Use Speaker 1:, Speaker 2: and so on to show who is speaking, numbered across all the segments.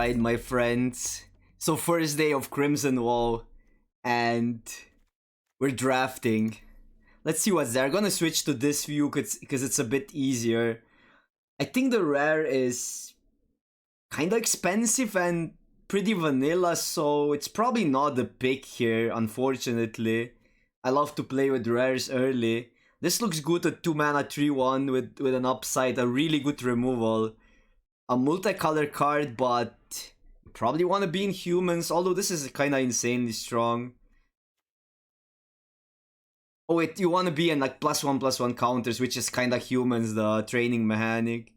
Speaker 1: Alright, my friends. So first day of Crimson Wall, and we're drafting. Let's see what's there. I'm gonna switch to this view because it's a bit easier. I think the rare is kinda expensive and pretty vanilla, so it's probably not the pick here, unfortunately. I love to play with rares early. This looks good at 2 mana 3/1 with an upside, a really good removal. A multicolor card, but probably want to be in humans, although this is kind of insanely strong. Oh wait, you want to be in like +1/+1 counters, which is kind of humans, the training mechanic.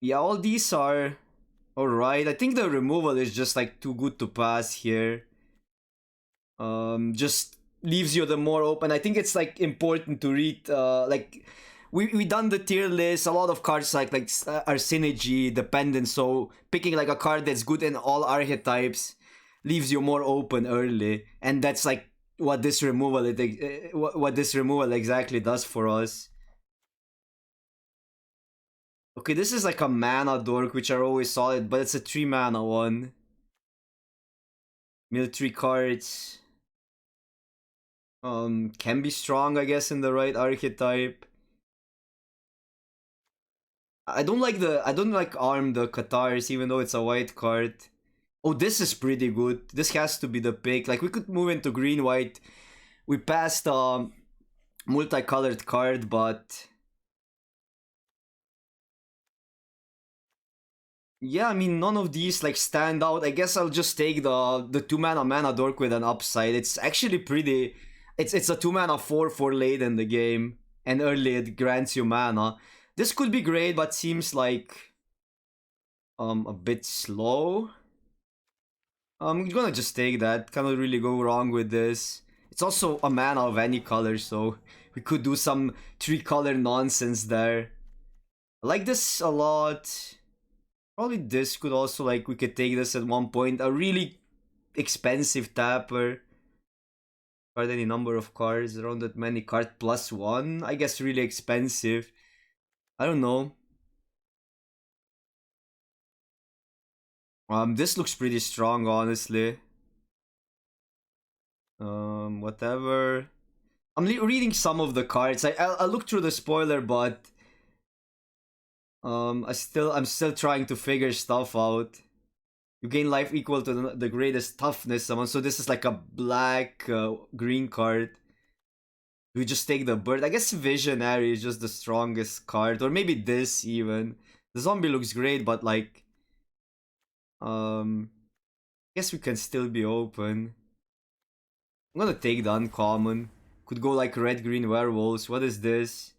Speaker 1: Yeah, all these are alright. I think the removal is just like too good to pass here. Just leaves you the more open. I think it's like important to read like we done the tier list. A lot of cards like are synergy dependent, so picking like a card that's good in all archetypes leaves you more open early, and that's like what this removal what this removal exactly does for us. Okay, this is like a mana dork, which are always solid, but it's a 3 mana one. Mill 3 cards. Can be strong, I guess, in the right archetype. I don't like Arm the Qatars, even though it's a white card. Oh, this is pretty good. This has to be the pick. Like, we could move into green white. We passed multicolored card, but yeah, I mean, none of these like stand out. I guess I'll just take the 2 mana dork with an upside. It's actually pretty. It's a 2 mana 4/4 late in the game, and early it grants you mana. This could be great, but seems like a bit slow. I'm gonna just take that. Cannot really go wrong with this. It's also a mana of any color, so we could do some 3-color nonsense there. I like this a lot. Probably this could also, like, we could take this at one point. A really expensive tapper. Card any number of cards, around that many. Card +1. I guess really expensive. I don't know. This looks pretty strong, honestly. Whatever. I'm reading some of the cards. I'll look through the spoiler, but I'm still trying to figure stuff out. You gain life equal to the greatest toughness summon. So this is like a black green card. We just take the bird. I guess Visionary is just the strongest card, or maybe this even. The zombie looks great, but like, I guess we can still be open. I'm gonna take the uncommon. Could go like red-green werewolves. What is this?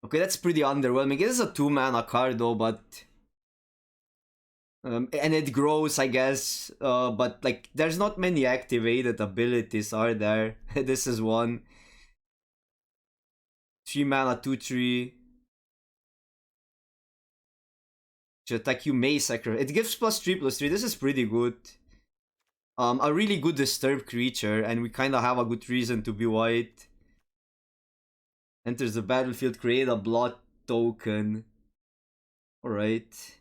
Speaker 1: Okay, that's pretty underwhelming. It is a 2 mana card though, but and it grows, I guess. But like, there's not many activated abilities, are there? This is one. 3 mana 2/3. To attack you may sacrifice. It gives +3/+3. This is pretty good. A really good disturb creature, and we kind of have a good reason to be white. Enters the battlefield, create a blot token. Alright.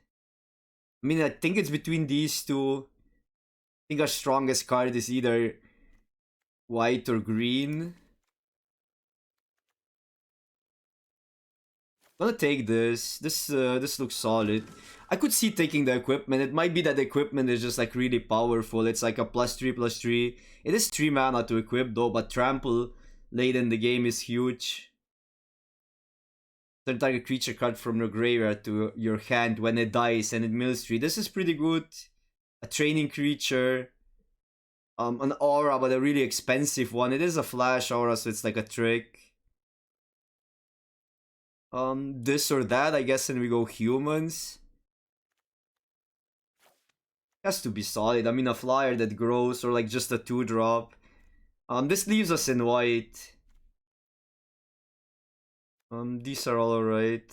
Speaker 1: I mean, I think it's between these two. I think our strongest card is either white or green. I'm gonna take this. This looks solid. I could see taking the equipment. It might be that the equipment is just like really powerful. It's like a +3/+3. It is 3 mana to equip though, but trample late in the game is huge. Turn target creature card from your graveyard to your hand when it dies and it mills 3. This is pretty good. A training creature. An aura, but a really expensive one. It is a flash aura, so it's like a trick. This or that, I guess, and we go humans. Has to be solid. I mean, a flyer that grows, or like just a 2-drop. This leaves us in white. These are all alright.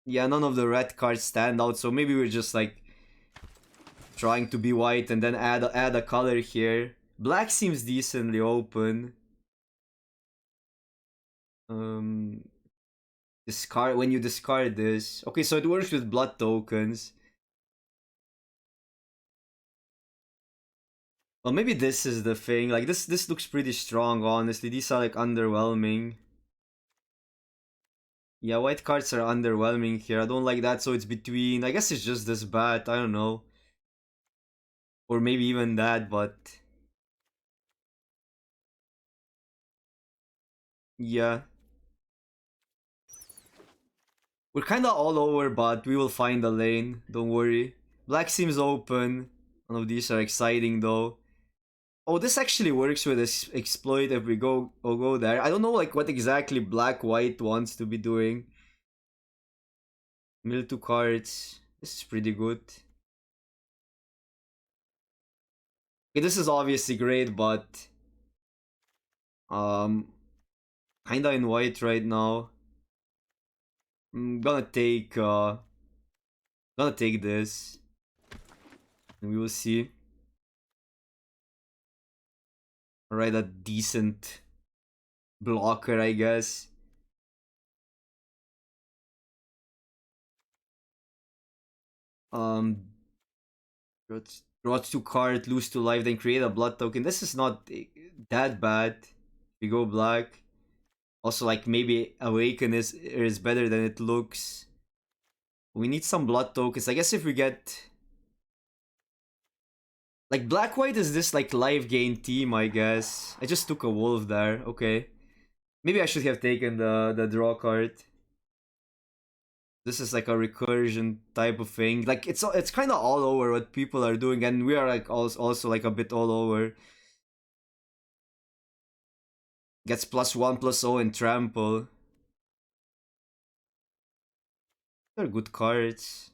Speaker 1: Yeah, none of the red cards stand out, so maybe we're just like trying to be white and then add a color here. Black seems decently open. Discard when you discard this. Okay, so it works with blood tokens. Well, maybe this is the thing. Like this looks pretty strong, honestly. These are like underwhelming. Yeah, white cards are underwhelming here. I don't like that, so it's between. I guess it's just this bad. I don't know. Or maybe even that, but yeah. We're kinda all over, but we will find a lane. Don't worry. Black seems open. None of these are exciting though. Oh, this actually works with this exploit if we go there. I don't know like what exactly black white wants to be doing. Mill two cards. This is pretty good. Okay, this is obviously great, but um kinda in white right now. I'm gonna take this. And we will see. Alright, a decent blocker, I guess. Um draw two cards, lose two life, then create a blood token. This is not that bad. We go black. Also, like maybe Awaken is better than it looks. We need some blood tokens. I guess if we get like black white is this like life gain team, I guess. I just took a wolf there. Okay. Maybe I should have taken the draw card. This is like a recursion type of thing. Like it's kind of all over what people are doing, and we are like also like a bit all over. Gets +1/+0 and trample. They're good cards.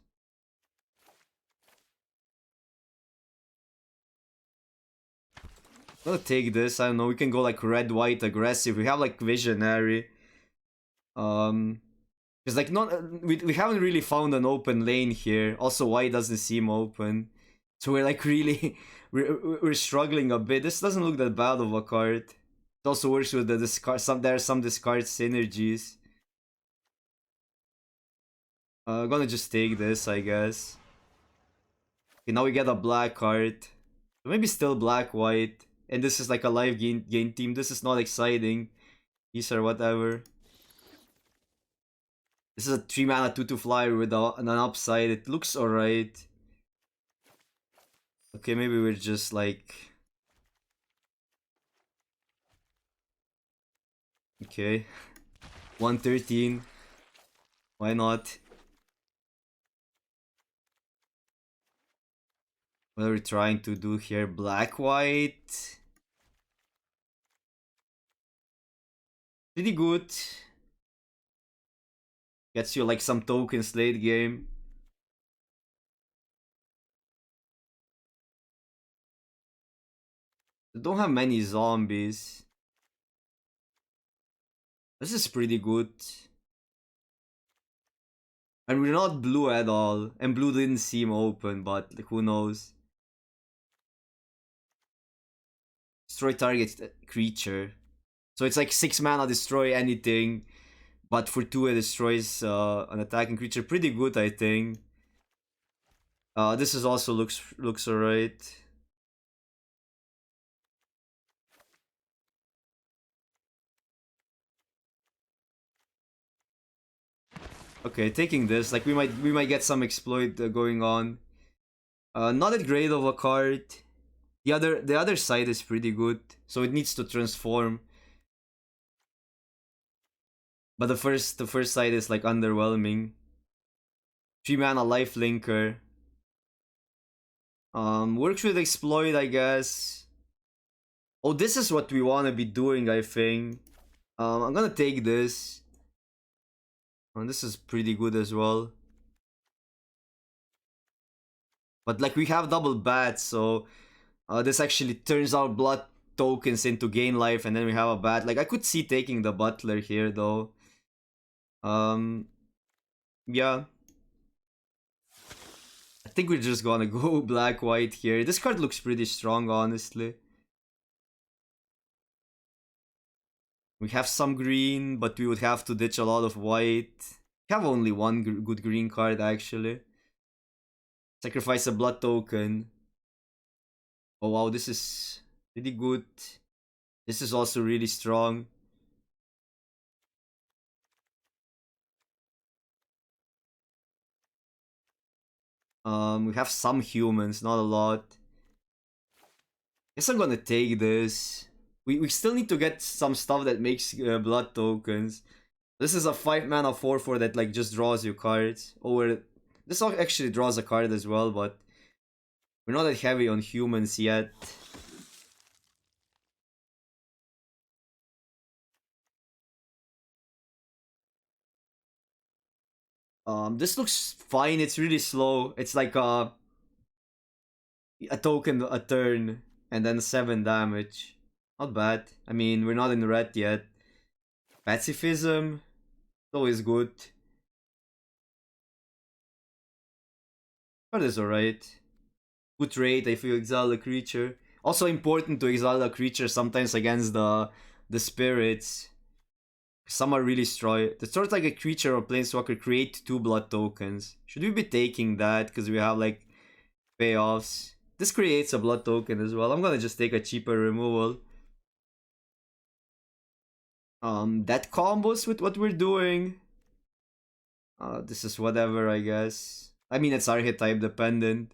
Speaker 1: I'll take this. I don't know. We can go like red white aggressive. We have like visionary. Because like not we haven't really found an open lane here. Also, white doesn't seem open, so we're like really we're struggling a bit. This doesn't look that bad of a card. It also works with the discard. There are some discard synergies. I'm gonna just take this, I guess. Okay, now we get a black card. Maybe still black white. And this is like a live gain team. This is not exciting. These are whatever. This is a 3 mana 2/2 flyer with an upside. It looks alright. Okay, maybe we're just like. Okay. 113. Why not? What are we trying to do here? Black white. Pretty good. Gets you like some tokens late game. They don't have many zombies. This is pretty good. And we're not blue at all. And blue didn't seem open, but like, who knows? Destroy target creature. So it's like 6 mana destroy anything. But for 2 it destroys an attacking creature. Pretty good, I think. This is also looks alright. Okay, taking this. Like we might get some exploit going on. Not that great of a card. The other side is pretty good, so it needs to transform. But the first side is like underwhelming. 3 mana life linker. Works with exploit, I guess. Oh, this is what we want to be doing, I think. I'm gonna take this. This is pretty good as well. But like we have double bats, so this actually turns out blood tokens into gain life, and then we have a bat. Like I could see taking the butler here though. Yeah. I think we're just gonna go black white here. This card looks pretty strong, honestly. We have some green, but we would have to ditch a lot of white. We have only one good green card, actually. Sacrifice a blood token. Oh wow, this is really good. This is also really strong. We have some humans, not a lot. Guess I'm gonna take this. We still need to get some stuff that makes blood tokens. This is a 5 mana 4/4 that like just draws you cards. Or this actually draws a card as well, but we're not that heavy on humans yet. This looks fine. It's really slow. It's like a token a turn and then 7 damage. Not bad. I mean, we're not in red yet. Pacifism, always good. Card is alright. Good rate if you exile a creature. Also important to exile a creature sometimes against the spirits. Some are really strong. It's sort of like a creature or planeswalker create 2 blood tokens. Should we be taking that because we have like payoffs? This creates a blood token as well. I'm gonna just take a cheaper removal. That combos with what we're doing. This is whatever, I guess. I mean, it's archetype dependent.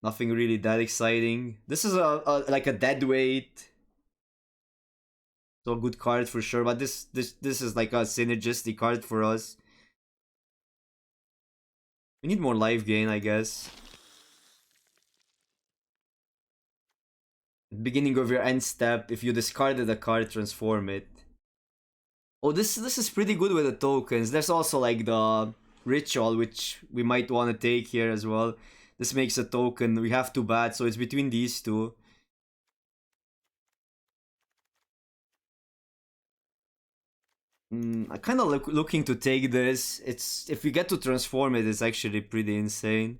Speaker 1: Nothing really that exciting. This is a like a dead weight. So a good card for sure, but this is like a synergistic card for us. We need more life gain, I guess. Beginning of your end step, if you discarded a card, transform it. Oh, this is pretty good with the tokens. There's also like the ritual, which we might want to take here as well. This makes a token. We have 2 bats, so it's between these two. I'm kind of looking to take this. It's if we get to transform it, it's actually pretty insane.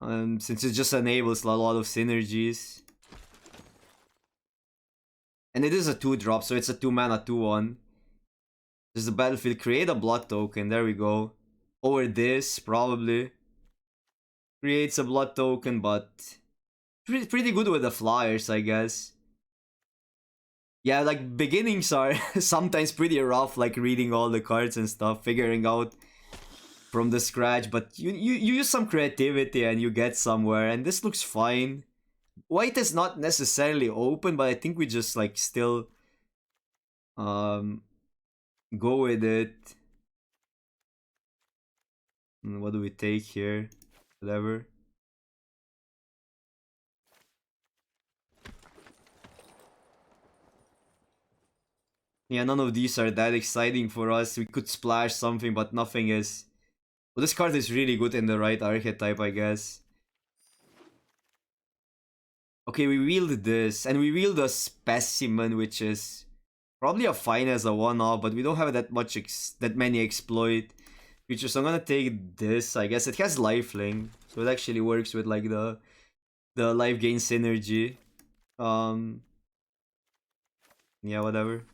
Speaker 1: Since it just enables a lot of synergies. And it is a 2-drop, so it's a 2 mana 2/1. There's a battlefield, create a blood token, there we go. Over this, probably. Creates a blood token, but pretty good with the flyers, I guess. Yeah, like beginnings are sometimes pretty rough, like reading all the cards and stuff, figuring out from the scratch, but you use some creativity and you get somewhere, and this looks fine. White is not necessarily open, but I think we just like still go with it. What do we take here? Whatever. Yeah, none of these are that exciting for us. We could splash something, but nothing is. Well, this card is really good in the right archetype, I guess. Okay, we wield this, and we wield a specimen, which is probably a fine as a one-off, but we don't have that many exploit creatures. So I'm gonna take this. I guess it has lifelink, so it actually works with like the life gain synergy. Yeah, whatever.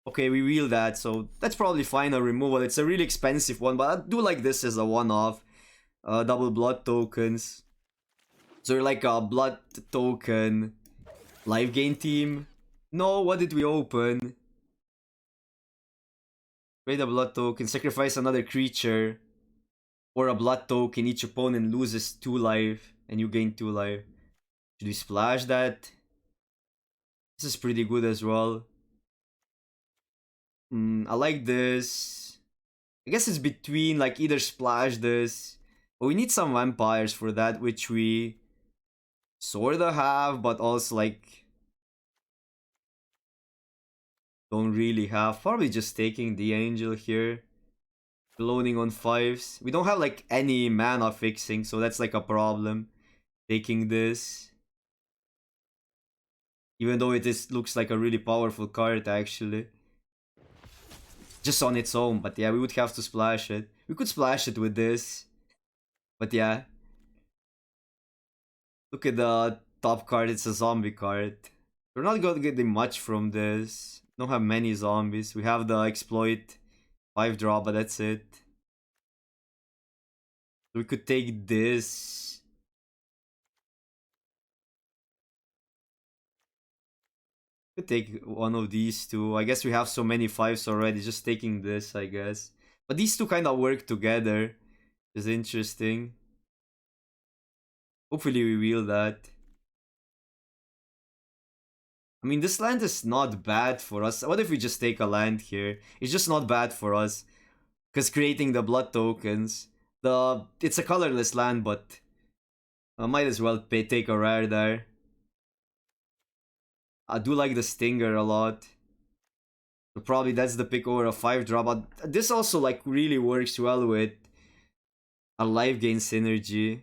Speaker 1: Okay, we wheel that, so that's probably fine, a removal. It's a really expensive one, but I do like this as a one-off. Double blood tokens. So you're like a blood token life gain team. No, what did we open? Trade a blood token, sacrifice another creature. Or a blood token, each opponent loses 2 life, and you gain 2 life. Should we splash that? This is pretty good as well. I like this. I guess it's between like either splash this, but we need some vampires for that, which we sorta have, but also like don't really have. Probably just taking the angel here. Loading on 5s. We don't have like any mana fixing, so that's like a problem. Taking this. Even though looks like a really powerful card actually. Just on its own, but yeah, we would have to splash it. We could splash it with this. But yeah. Look at the top card, it's a zombie card. We're not gonna get much from this. Don't have many zombies. We have the exploit 5 drop, but that's it. We could take this. We could take one of these two. I guess we have so many 5s already. Just taking this, I guess. But these two kind of work together. Is interesting. Hopefully we wheel that. I mean, this land is not bad for us. What if we just take a land here? It's just not bad for us. Because creating the blood tokens. It's a colorless land, but I might as well take a rare there. I do like the Stinger a lot. So probably that's the pick over a 5 drop. But this also like really works well with a life gain synergy.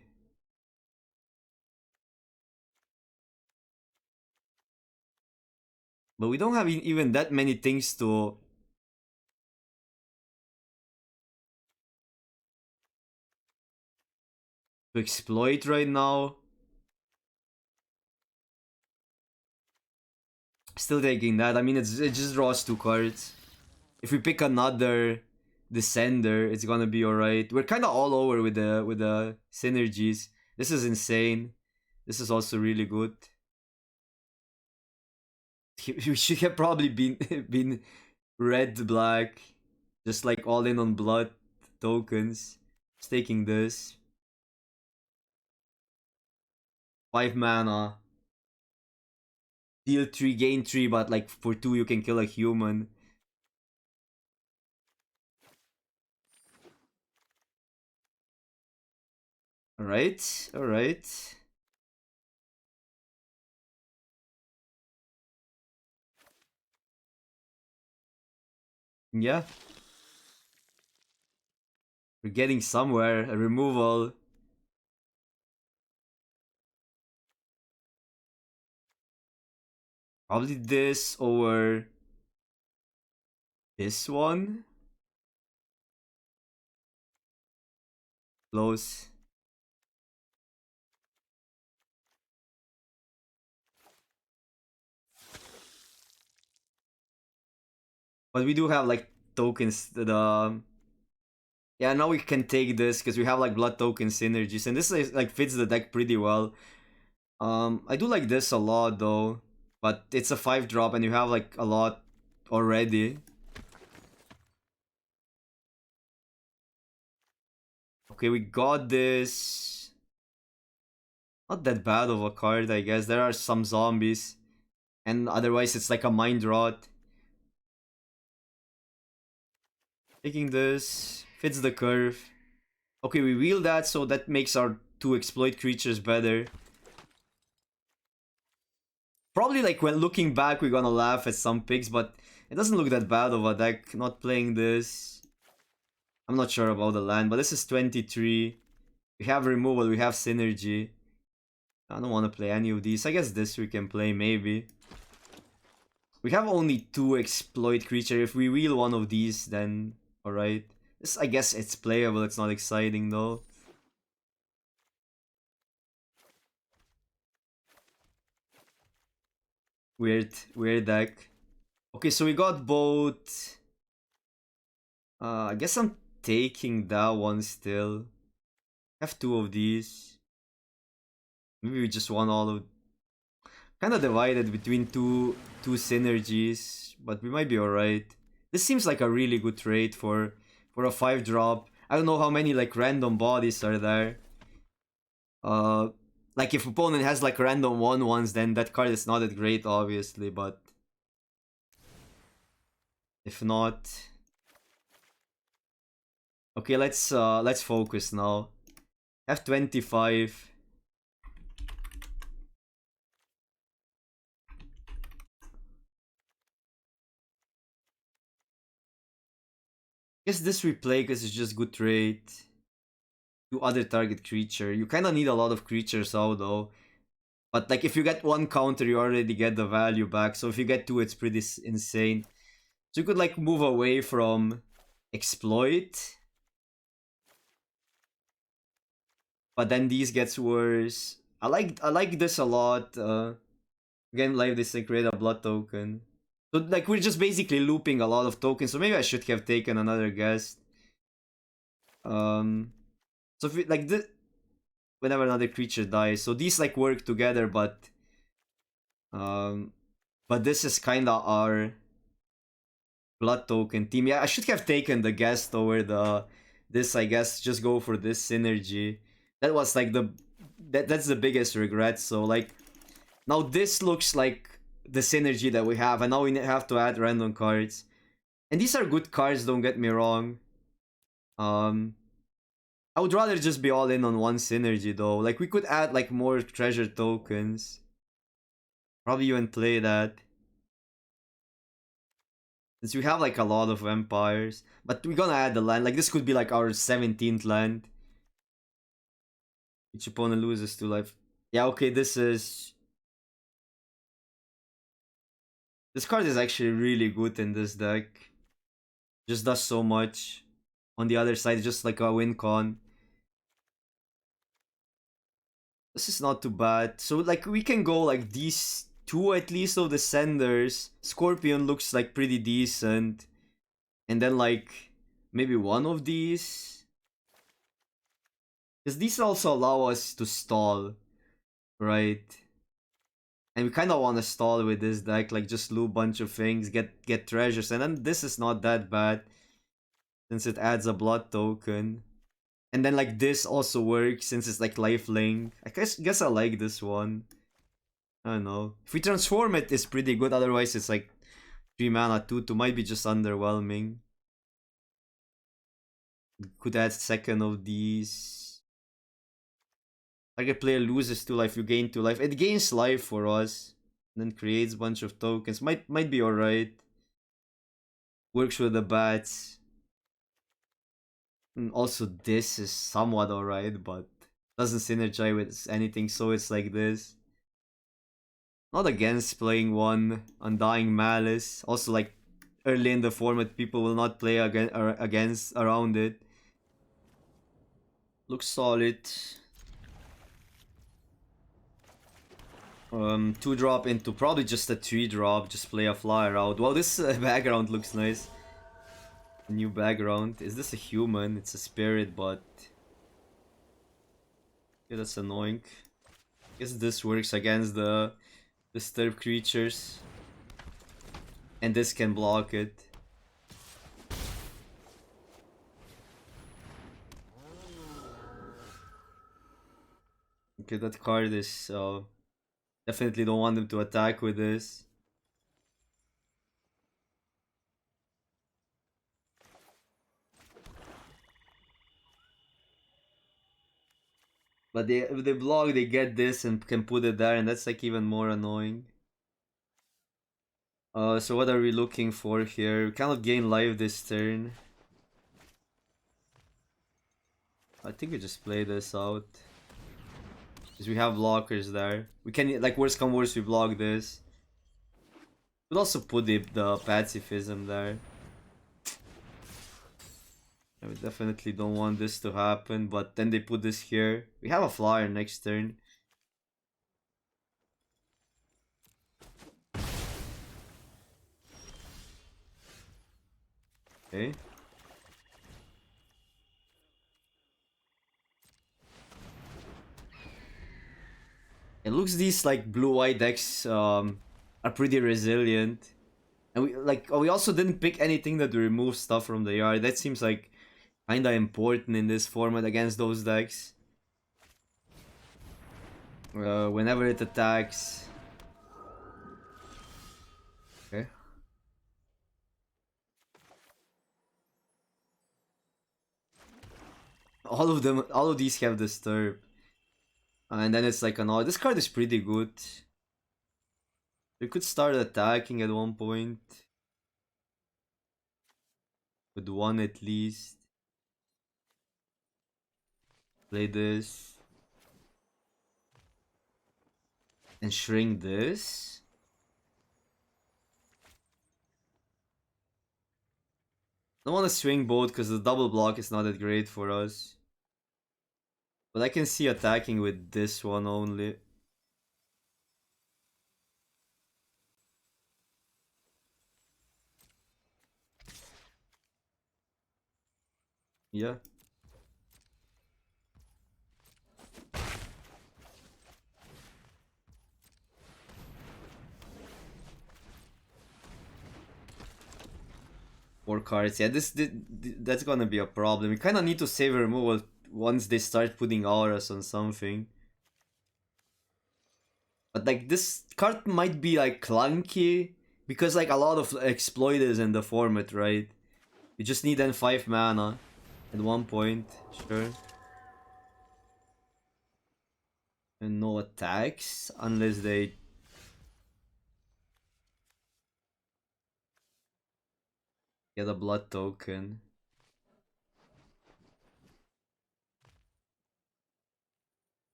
Speaker 1: But we don't have even that many things to exploit right now. Still taking that. I mean, it just draws 2 cards. If we pick another Descender, it's gonna be alright. We're kind of all over with the synergies. This is insane. This is also really good. We should have probably been red black, just like all in on blood tokens. Just taking this 5 mana. Deal 3, gain 3, but like for 2 you can kill a human. Alright, alright. Yeah. We're getting somewhere. A removal. Probably this or this one. Close. But we do have like tokens that yeah, now we can take this because we have like blood token synergies, and this is, like fits the deck pretty well. I do like this a lot though, but it's a 5 drop and you have like a lot already. Okay, we got this. Not that bad of a card, I guess. There are some zombies, and otherwise it's like a mind rot. Taking this fits the curve. Okay, we wheel that, so that makes our 2 exploit creatures better. Probably like when looking back, we're gonna laugh at some picks, but it doesn't look that bad of a deck. Not playing this. I'm not sure about the land, but this is 23. We have removal, we have synergy. I don't want to play any of these. I guess this we can play, maybe. We have only 2 exploit creature. If we wheel one of these, then alright. This, I guess it's playable. It's not exciting though. Weird deck. Okay, so we got both. I guess I'm taking that one still. Have 2 of these. Maybe we just want all of. Kind of divided between two synergies, but we might be alright. This seems like a really good trade for a 5 drop. I don't know how many like random bodies are there. Like if opponent has like random 1/1s, then that card is not that great, obviously. But if not, okay, let's focus now. F25. Guess this we play because it's just good trade. To other target creature. You kind of need a lot of creatures out though. But like if you get 1 counter, you already get the value back. So if you get 2, it's pretty insane. So you could like move away from exploit. But then these gets worse. I like this a lot. Again, live this and create a blood token. So like we're just basically looping a lot of tokens. So maybe I should have taken another guest. So if we, like this, whenever another creature dies, so these like work together, um, but this is kind of our blood token team. Yeah, I should have taken the guest over the this. I guess just go for this synergy. That was like that's the biggest regret. So like now this looks like the synergy that we have, and now we have to add random cards. And these are good cards, don't get me wrong. Um, I would rather just be all in on one synergy though. Like we could add like more treasure tokens. Probably even play that. Since we have like a lot of empires. But we're gonna add the land. Like this could be like our 17th land. Each opponent loses 2 life. Yeah, okay, this card is actually really good in this deck. Just does so much. On the other side, just like a win con. This is not too bad. So like we can go like these two at least of the senders. Scorpion looks like pretty decent. And then like maybe one of these. Because these also allow us to stall. Right? And we kind of want to stall with this deck. Like just loot a bunch of things. Get treasures. And then this is not that bad. Since it adds a blood token. And then like this also works since it's like lifelink. I guess I like this one. I don't know. If we transform it, it's pretty good. Otherwise, it's like 3 mana, 2 might be just underwhelming. Could add second of these. Target player loses 2 life, you gain 2 life. It gains life for us. And then creates a bunch of tokens. Might be alright. Works with the bats. And also this is somewhat alright, but doesn't synergize with anything, so it's like this. Not against playing one Undying Malice. Also, like early in the format, people will not play against around it. Looks solid. 2-drop into probably just a 3-drop. Just play a flyer out. Wow, this background looks nice. New background. Is this a human? It's a spirit, but yeah, that's annoying. Guess this works against the disturbed creatures. And this can block it. Okay, that card is definitely don't want them to attack with this. But if they block, they get this and can put it there, and that's like even more annoying. So what are we looking for here? We cannot gain life this turn. I think we just play this out. Because we have blockers there. We can, like, worst come worst, we block this. We'll also put the pacifism there. Yeah, we definitely don't want this to happen, but then they put this here. We have a flyer next turn. Okay. It looks these like blue-white decks are pretty resilient. And we also didn't pick anything that removes stuff from the yard. That seems like kinda important in this format against those decks. Whenever it attacks. Okay. All of these have disturb. And then it's like, oh, this card is pretty good. We could start attacking at one point. With one at least. Play this. And shrink this. I don't want to swing both because the double block is not that great for us. But I can see attacking with this one only. Yeah. Four cards. Yeah, that's gonna be a problem. We kind of need to save removal once they start putting auras on something. But like this card might be like clunky because like a lot of exploit is in the format, right? You just need then 5 mana at one point, sure. And no attacks unless they get a blood token.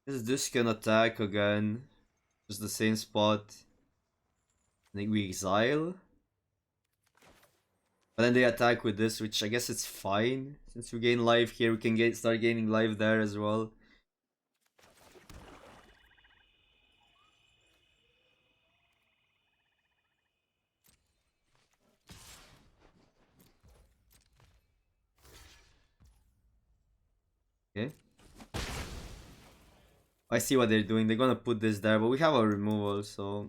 Speaker 1: This can attack again. Just the same spot. I think we exile. But then they attack with this, which I guess it's fine. Since we gain life here, we can start gaining life there as well. Okay. I see what they're doing. They're gonna put this there, but we have a removal, so...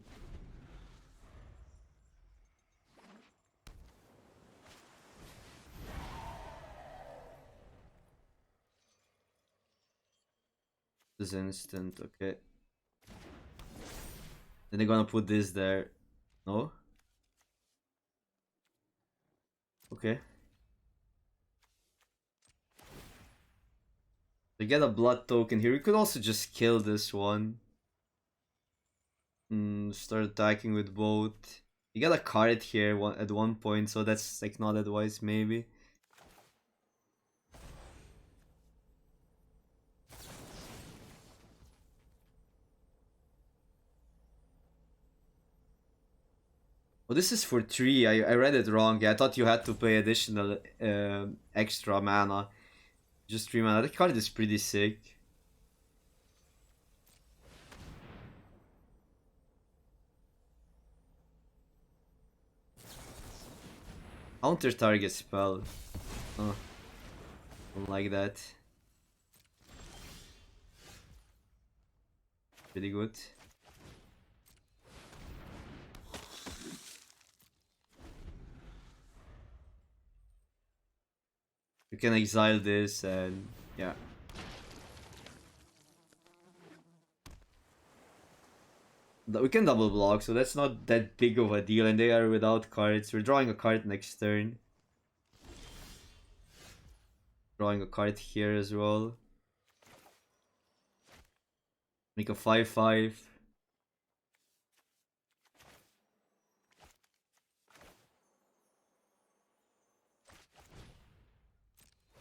Speaker 1: This is instant, okay. Then they're gonna put this there. No? Okay. They get a blood token here. We could also just kill this one. Start attacking with both. You get a card here at one point, so that's like not advice maybe. Oh, this is for 3. I read it wrong. Yeah, I thought you had to pay additional extra mana. Just 3 mana. That card is pretty sick. Counter target spell. Oh, don't like that. Pretty good. You can exile this and yeah. We can double block, so that's not that big of a deal, and they are without cards. We're drawing a card next turn. Drawing a card here as well. Make a 5/5.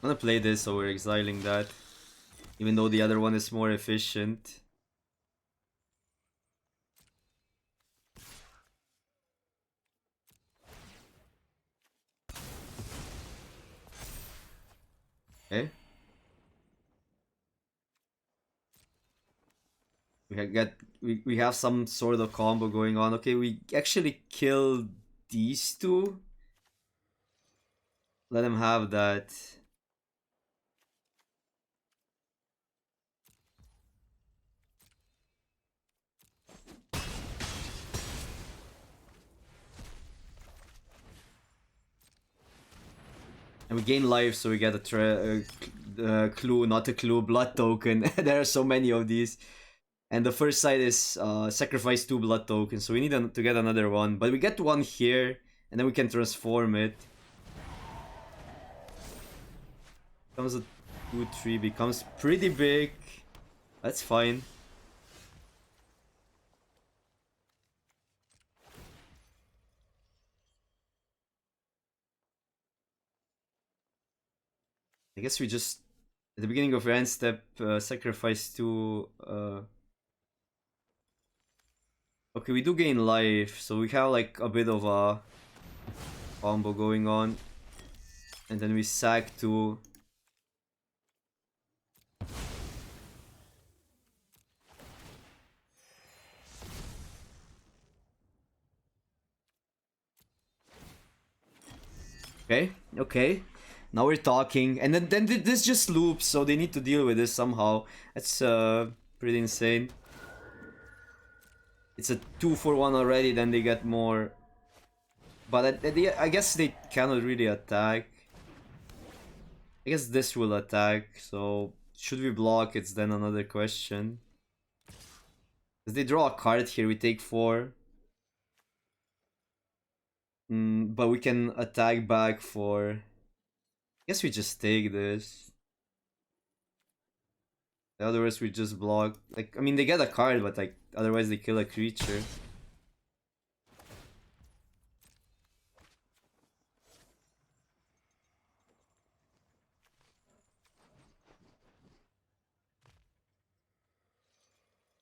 Speaker 1: I'm gonna play this, so we're exiling that. Even though the other one is more efficient. Okay. We have some sort of combo going on. Okay, we actually killed these two. Let him have that. And we gain life, so we get a clue, not a clue, blood token. There are so many of these. And the first side is sacrifice 2 blood tokens, so we need to get another one. But we get one here, and then we can transform it. Becomes a 2/3, becomes pretty big. That's fine. I guess we just, at the beginning of end step, sacrifice 2. Okay, we do gain life, so we have like a bit of a combo going on. And then we sack 2. Okay, okay. Now we're talking. And then this just loops, so they need to deal with this somehow. That's pretty insane. It's a 2-for-1 already, then they get more. But I guess they cannot really attack. I guess this will attack, so should we block? It's then another question. If they draw a card here, we take 4. But we can attack back for... I guess we just take this. Otherwise we just block. Like, I mean, they get a card, but like, otherwise they kill a creature.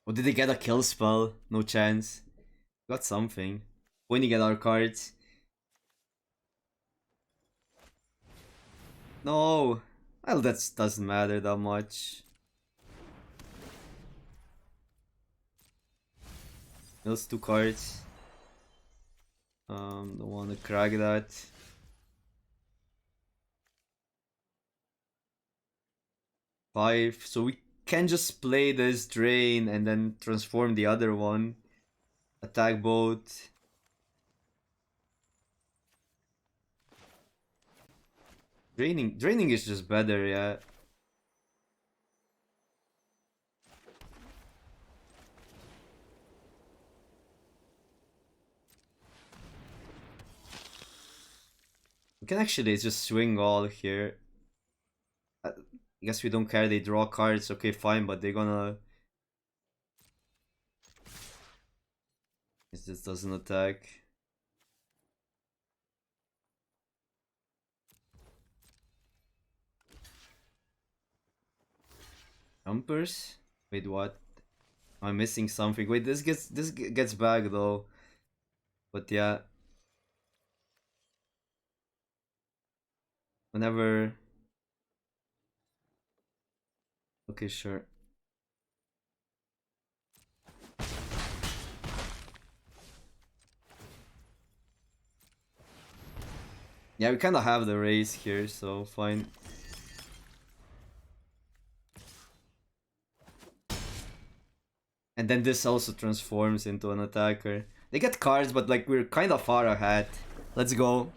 Speaker 1: Or did they get a kill spell? No chance. Got something. When you get our cards. No. Well, that doesn't matter that much. Those 2 cards. Don't want to crack that. Five. So we can just play this drain and then transform the other one. Attack both. Draining is just better, yeah. We can actually just swing all here. I guess we don't care, they draw cards, okay fine, but they're gonna... This doesn't attack. Jumpers? Wait, what? I'm missing something. Wait, this gets back though. But yeah. Whenever... Okay, sure. Yeah, we kind of have the race here, so fine. And then this also transforms into an attacker. They get cards, but like we're kind of far ahead. Let's go.